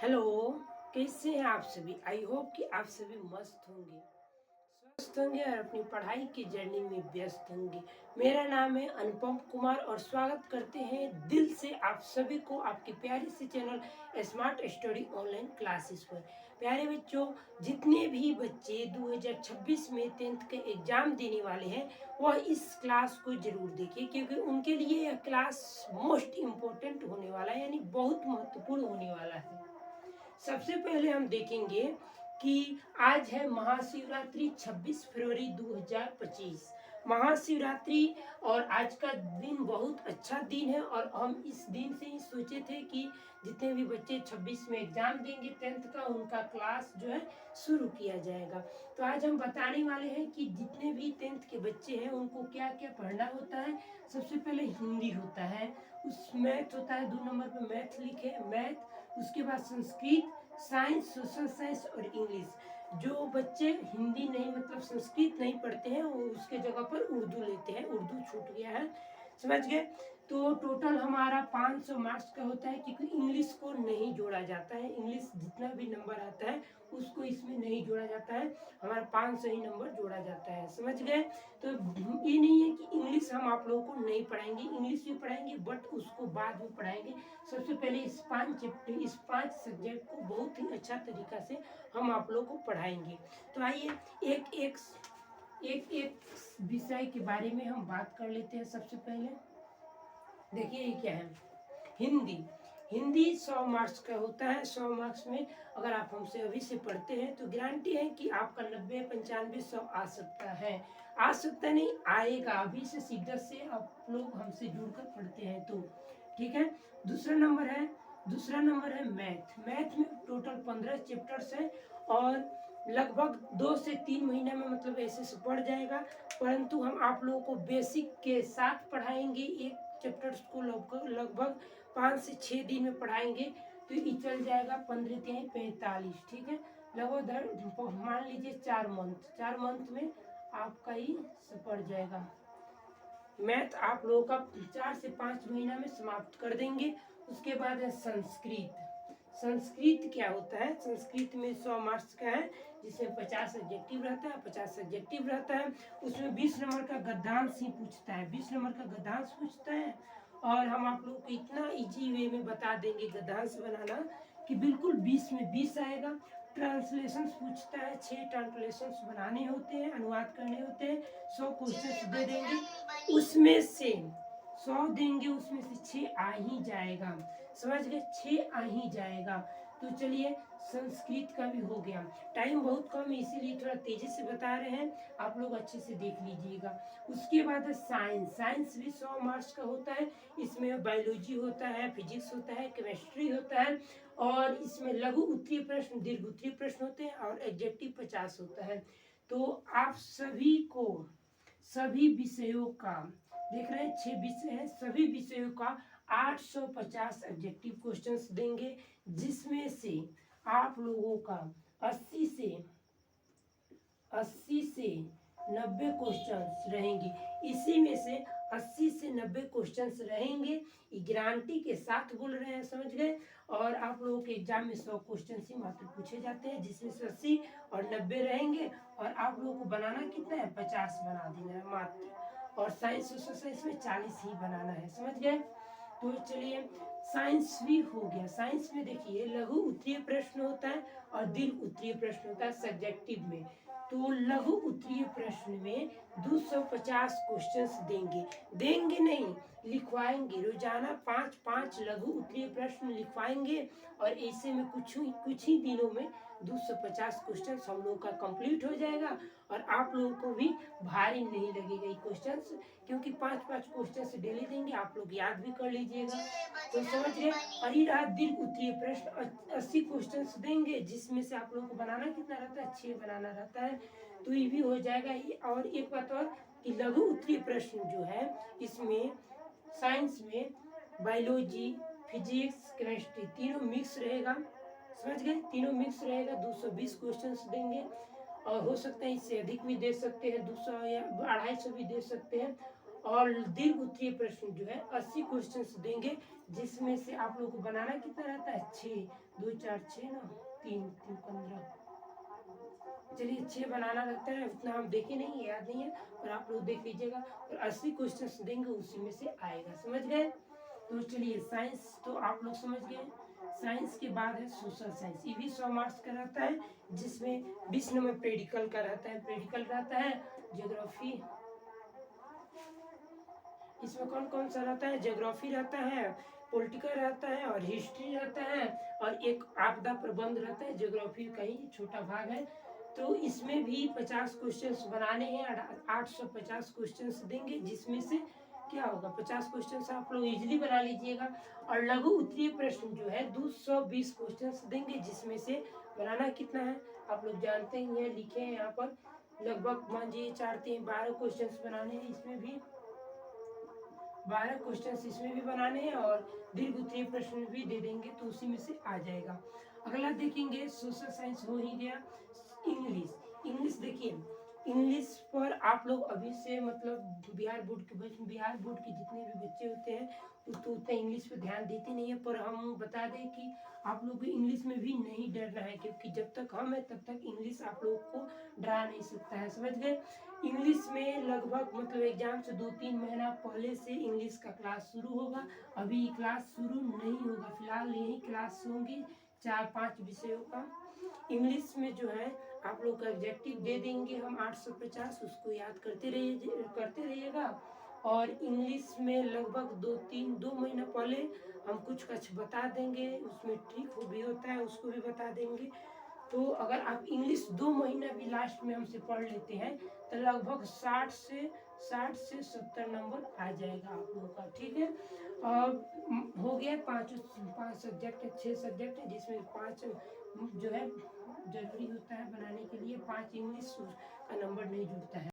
Hello, कैसे हैं आप सभी? आई होप कि आप सभी मस्त होंगे, स्वस्थ होंगे और अपनी पढ़ाई की जर्नी में व्यस्त होंगे। मेरा नाम है अनुपम कुमार और स्वागत करते हैं दिल से आप सभी को आपके प्यारे से channel smart study online classes पर। प्यारे बच्चों, जितने भी बच्चे 2026 में 10th के एग्जाम देने वाले हैं, वह इस क्लास को जरूर देखिए क्योंकि उनके लिए यह क्लास मोस्ट इम्पोर्टेंट होने वाला है, यानी बहुत महत्वपूर्ण होने वाला है। सबसे पहले हम देखेंगे कि आज है महाशिवरात्रि 26 फरवरी 2025। महाशिवरात्रि और आज का दिन बहुत अच्छा दिन है और हम इस दिन से ही सोचे थे कि जितने भी बच्चे 26 में एग्जाम देंगे 10th का, उनका क्लास जो है शुरू किया जाएगा। तो आज हम बताने वाले हैं कि जितने भी 10th के बच्चे हैं उनको क्या क्या पढ़ना होता है। सबसे पहले हिंदी होता है, उस मैथ होता है, 2 नंबर पे मैथ लिखे मैथ, उसके बाद संस्कृत, साइंस, सोशल साइंस और इंग्लिश। जो बच्चे हिंदी नहीं मतलब संस्कृत नहीं पढ़ते हैं वो उसके जगह पर उर्दू लेते हैं, उर्दू छूट गया है, समझ गए। तो टोटल हमारा 500 मार्क्स का होता है क्योंकि इंग्लिश को नहीं जोड़ा जाता है, इंग्लिश जितना भी नंबर आता है उसको इसमें नहीं जोड़ा जाता है, हमारा 500 ही नंबर जोड़ा जाता है, समझ गए। तो ये नहीं है कि इंग्लिश हम आप लोगों को नहीं पढ़ाएंगे, इंग्लिश भी पढ़ाएंगे बट उसको बाद में पढ़ाएंगे। सबसे पहले इस 5 सब्जेक्ट को बहुत ही अच्छा तरीका से हम आप लोगों को पढ़ाएंगे। तो आइए एक एक एक एक विषय के बारे में हम बात कर लेते हैं। सबसे पहले देखिए ये क्या है, हिंदी। हिंदी 100 मार्क्स का होता है। 100 मार्क्स में अगर आप हमसे अभी से पढ़ते हैं तो गारंटी है कि आपका 90, 95, 100 आ सकता है। आ सकता नहीं, आएगा। अभी से शिद्दत से आप लोग हमसे जुड़कर पढ़ते हैं तो ठीक है। दूसरा नंबर है मैथ। मैथ में टोटल 15 चैप्टर्स है और लगभग 2 से 3 महीना में मतलब ऐसे से पढ़ जाएगा, परंतु हम आप लोगों को बेसिक के साथ पढ़ाएंगे। एक चैप्टर्स को लगभग 5 से 6 दिन में पढ़ाएंगे तो ये चल जाएगा 15 × 3 = 45, ठीक है। लगभग मान लीजिए 4 मंथ में आपका ये पढ़ जाएगा। मैथ आप लोगों का 4 से 5 महीना में समाप्त कर देंगे। उसके बाद है संस्कृत। संस्कृत क्या होता है? संस्कृत में 100 मार्क्स का है जिसमें 50 सब्जेक्टिव रहता है, 50 सब्जेक्टिव रहता है। उसमें 20 नंबर का गद्यांश ही पूछता है, 20 नंबर का गद्यांश पूछता है। और हम आप लोगों को इतना इजी वे में बता देंगे गद्यांश बनाना कि बिल्कुल 20 में 20 आएगा। ट्रांसलेशन पूछता है, 6 ट्रांसलेशन बनाने होते हैं, अनुवाद करने होते हैं। 100 क्वेश्चन दे देंगे, उसमें से 100 देंगे, उसमें से 6 आ ही जाएगा, समझ गए, 6 आ ही जाएगा। तो चलिए संस्कृत का भी हो गया। टाइम बहुत कम है इसीलिए थोड़ा तेजी से बता रहे हैं, आप लोग अच्छे से देख लीजिएगा। उसके बाद है साइंस। साइंस भी 100 मार्क्स का होता है। इसमें बायोलॉजी होता है, फिजिक्स होता है, केमिस्ट्री होता है और इसमें लघु उत्तरीय प्रश्न, दीर्घ उत्तरीय प्रश्न होते हैं और एग्जेक्टिव 50 होता है। तो आप सभी को सभी विषयों का देख रहे हैं, 6 विषय हैं, सभी विषयों का 850 एब्जेक्टिव क्वेश्चंस देंगे, जिसमें से आप लोगों का 80 से 90 क्वेश्चंस रहेंगे। इसी में से 80 से 90 क्वेश्चंस रहेंगे, ये गारंटी के साथ बोल रहे हैं, समझ गए। और आप लोगों के एग्जाम में 100 क्वेश्चन ही मात्र पूछे जाते हैं, जिसमें से 80 और 90 रहेंगे और आप लोगों को बनाना कितना है, 50 बना देना है मात्र। और साइंस, सोशल साइंस में 40 ही बनाना है, समझ गए। तो चलिए साइंस भी हो गया। साइंस में देखिए लघु उत्तरीय प्रश्न होता है और दीर्घ उत्तरीय प्रश्न होता है सब्जेक्टिव में। तो लघु उत्तरीय प्रश्न में 250 क्वेश्चंस देंगे, देंगे नहीं, लिखवाएंगे। रोजाना 5-5 लघु उत्तरीय प्रश्न लिखवाएंगे और ऐसे में कुछ ही दिनों में 250 क्वेश्चन हम लोग का कंप्लीट हो जाएगा और आप लोगों को भी भारी नहीं लगेगा ये क्वेश्चंस, क्योंकि 5-5 क्वेश्चन डेली देंगे, आप लोग याद भी कर लीजिएगा। तो समझ गए। और ये रहा दीर्घ उत्तरीय प्रश्न, 80 क्वेश्चन देंगे, जिसमें से आप लोगों को बनाना कितना रहता है, 6 बनाना रहता है। तो ये भी हो जाएगा। और एक बात और कि लघु उत्तरीय प्रश्न जो है इसमें साइंस में बायोलॉजी, फिजिक्स, केमिस्ट्री तीनों मिक्स रहेगा, समझ गए, तीनों मिक्स रहेगा। 220 क्वेश्चंस देंगे और हो सकता है इससे अधिक भी दे सकते हैं, 200 या 250 भी दे सकते हैं। और दीर्घ उत्तरीय प्रश्न जो है 80 क्वेश्चंस देंगे, जिसमें से आप लोगों को बनाना कितना रहता है, 6, 2 4 6 ना, 3 3 15, चलिए 6 बनाना रहता है, उतना हम देखे नहीं, याद नहीं है, पर आप लोग देख लीजिएगा, और 80 क्वेश्चंस देंगे, उसी में से आएगा, समझ गए। तो चलिए साइंस तो आप लोग समझ गए। साइंस के बाद है सोशल साइंस, ये भी 100 मार्क्स का रहता है, जिसमें 20 नंबर प्रेडिकल का रहता है, प्रेडिकल रहता है ज्योग्राफी, इसमें कौन कौन सा रहता है, ज्योग्राफी रहता है, पॉलिटिकल रहता है और हिस्ट्री रहता है, और एक आपदा प्रबंध रहता है, ज्योग्राफी का ही छोटा भाग है। तो इसमें भी 50 क्वेश्चंस बनाने हैं, 850 क्वेश्चंस देंगे, जिसमें से क्या होगा, 50 क्वेश्चंस आप लोग इजीली बना लीजिएगा। और लघु उत्तरीय प्रश्न जो है 220 क्वेश्चंस देंगे, जिसमें से बनाना कितना है, आप लोग जानते ही हैं, लिखे हैं यहाँ पर, लगभग मान लीजिए 4 3 12 क्वेश्चंस बनाने हैं, इसमें भी 12 क्वेश्चंस इसमें भी बनाने हैं, और दीर्घ उत्तरीय प्रश्न भी दे देंगे, तो उसी में से आ जाएगा। अगला देखेंगे, सोशल साइंस हो ही गया। इंग्लिश, इंग्लिश देखिए, इंग्लिश पर आप लोग अभी से मतलब बिहार बोर्ड के जितने भी बच्चे होते हैं, तो उतना इंग्लिश पे ध्यान देते नहीं है, पर हम बता दें कि आप लोग को इंग्लिश में भी नहीं डरना है, क्योंकि जब तक हम है तब तक इंग्लिश आप लोग को डरा नहीं सकता है, समझ गए। इंग्लिश में लगभग मतलब एग्जाम से 2-3 महीना पहले से इंग्लिश का क्लास शुरू होगा, अभी क्लास शुरू नहीं होगा, फिलहाल यही क्लास होंगी 4-5 विषयों का। इंग्लिश में जो है आप लोग का एग्जेक्टिव दे देंगे हम 850, उसको याद करते रहिएगा। और इंग्लिश में लगभग 2 महीना पहले हम कुछ बता देंगे, उसमें ट्रिक भी होता है, उसको भी बता देंगे। तो अगर आप इंग्लिश 2 महीना भी लास्ट में हमसे पढ़ लेते हैं, तो लगभग 60 से 70 नंबर आ जाएगा आप लोगों का, ठीक है। हो गया 5 सब्जेक्ट, 6 सब्जेक्ट है, जिसमें 5 जो है जरूरी होता है बनाने के लिए, 5 इंग्लिश का नंबर नहीं जुड़ता है।